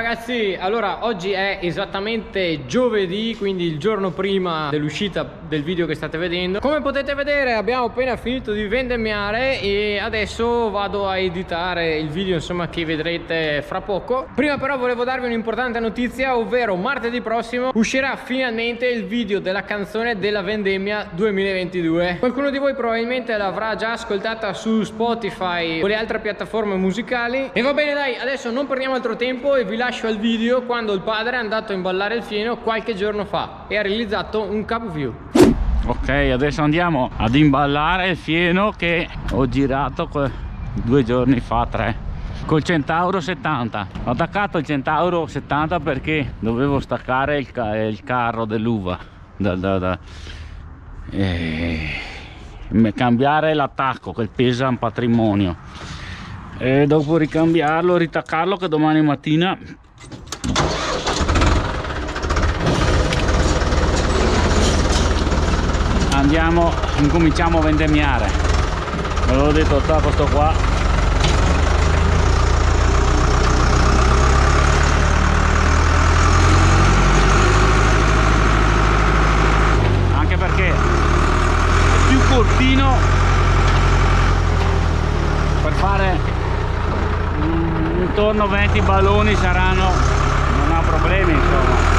ragazzi, allora oggi è esattamente giovedì, quindi il giorno prima dell'uscita del video che state vedendo. Come potete vedere abbiamo appena finito di vendemmiare e adesso vado a editare il video, insomma, che vedrete fra poco. Prima però volevo darvi un'importante notizia, ovvero martedì prossimo uscirà finalmente il video della canzone della vendemmia 2022. Qualcuno di voi probabilmente l'avrà già ascoltata su Spotify o le altre piattaforme musicali. E va bene, dai, adesso non perdiamo altro tempo e vi lascio al video quando il padre è andato a imballare il fieno qualche giorno fa e ha realizzato un capoview. Ok, adesso andiamo ad imballare il fieno che ho girato 2 giorni fa, 3, col Centauro 70. Ho attaccato il Centauro 70 perché dovevo staccare il carro dell'uva cambiare l'attacco che pesa un patrimonio, e dopo ricambiarlo, ritaccarlo, che domani mattina incominciamo a vendemmiare. Ve l'ho detto, attacco sto qua. Anche perché è più cortino, per fare intorno 20 balloni saranno, non ha problemi, insomma.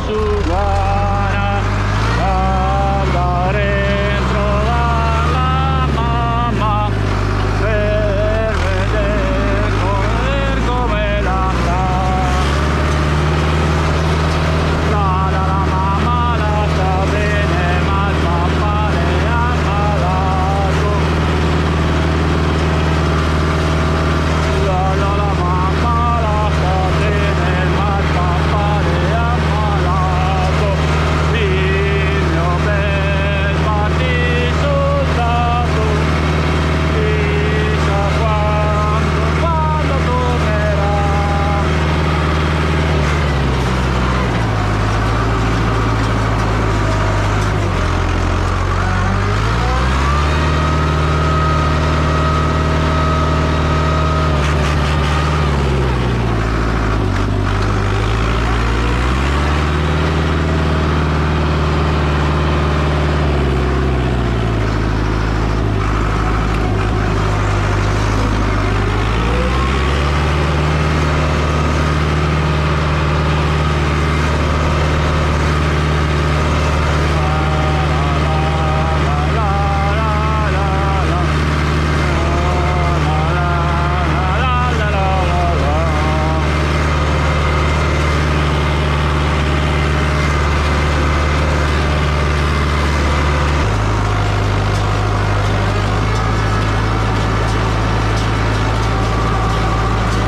su guarda, andare a trovare la mamma per vedere come la sta. La mamma la sta bene, ma il papà le ha ammalato. La mamma la sta bene, ma il papà le ha ammalato. Il mio bel partito soldato, chissà quando tornerà.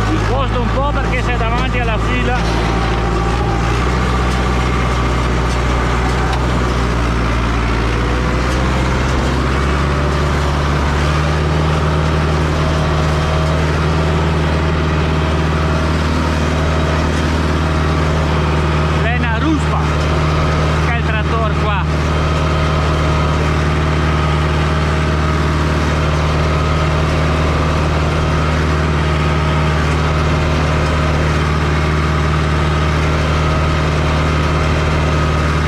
Mi sposto un po' perché sei davanti alla fila. Lena Ruspa, che è il trattore qua.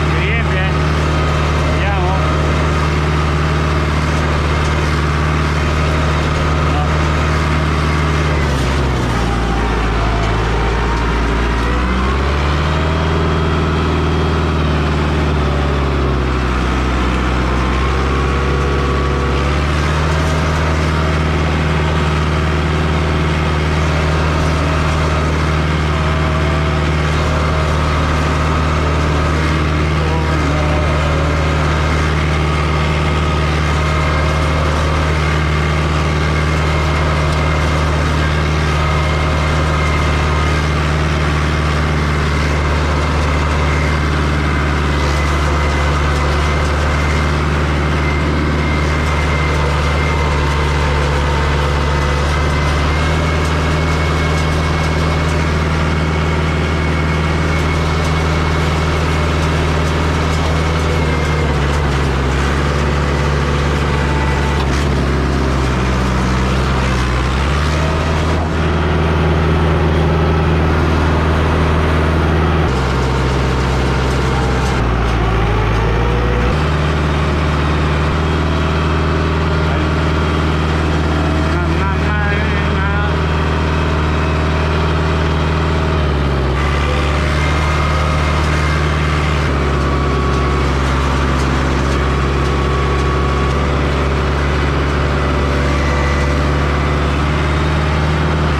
Si riempie? Vediamo. No.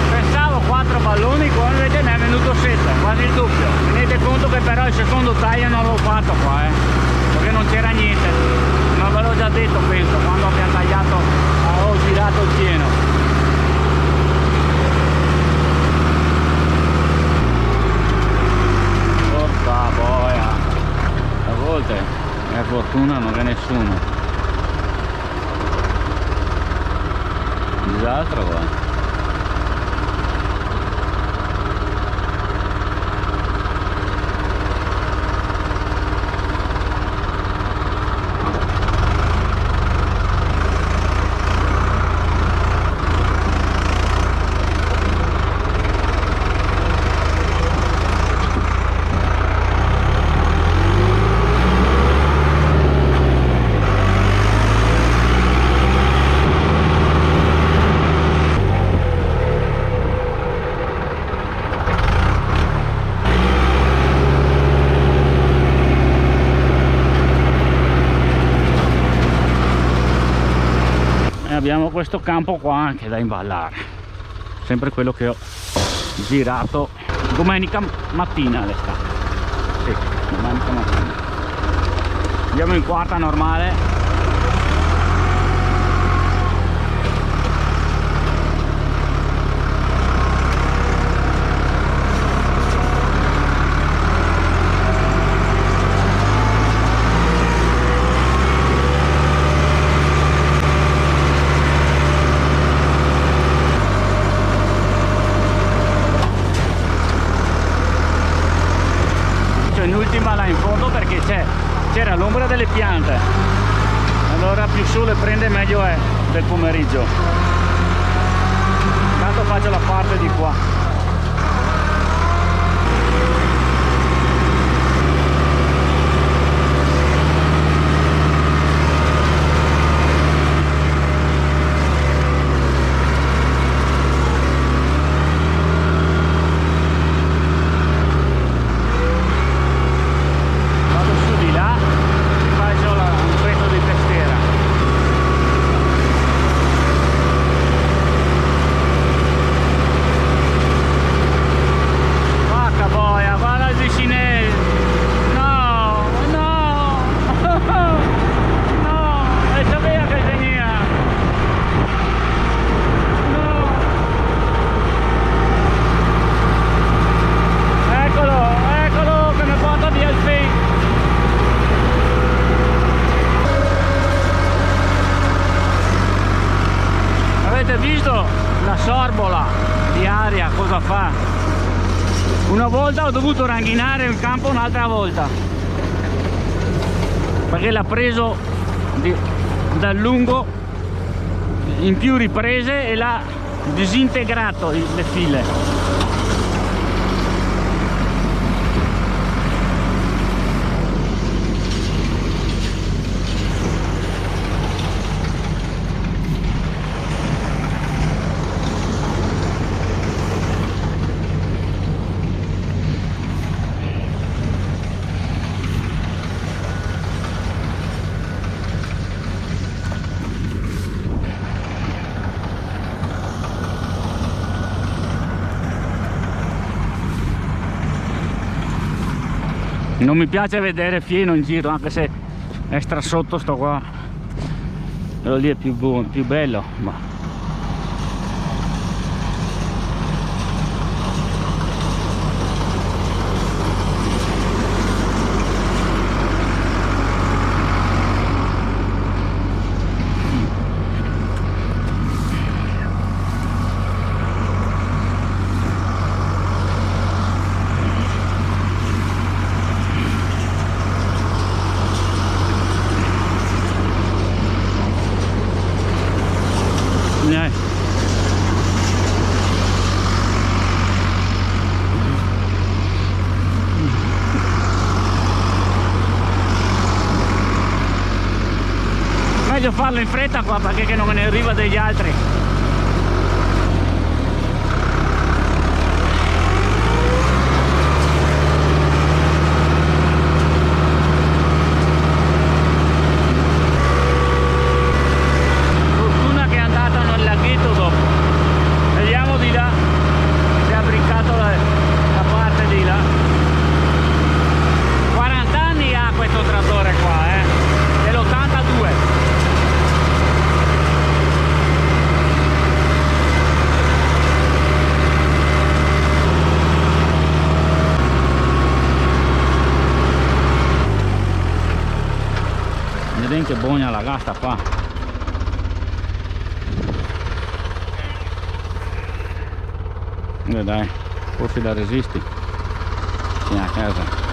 Pensavo 4 balloni, qua invece ne è venuto 7, quasi il doppio. Tenete conto che però il secondo taglio non l'ho fatto qua, perché non c'era niente. Ma ve l'ho già detto, penso, quando abbiamo tagliato, ho girato il pieno. Porca boia, a volte è fortuna non è nessuno. Disastro qua. abbiamo questo campo qua anche da imballare, sempre quello che ho girato domenica mattina all'estate. Sì, domenica mattina. Andiamo in quarta normale. In ultima là in fondo perché c'era l'ombra delle piante, allora più sole prende meglio è del pomeriggio. Intanto faccio la parte di qua. La sorbola di aria cosa fa? Una volta ho dovuto ranghinare il campo un'altra volta perché l'ha preso dal lungo in più riprese e l'ha disintegrato le file. Non mi piace vedere fieno in giro, anche se è sotto sto qua, quello lì è più buono, più bello, ma meglio farlo in fretta qua perché che non me ne arriva degli altri. Fortuna che è andata nel laghetto dopo. Vediamo di là se ha briccato la parte di là. 40 anni ha questo trattore qua, dell'82. Vedete che buona la gasta qua. Dai, forse la resisti. Vieni a casa.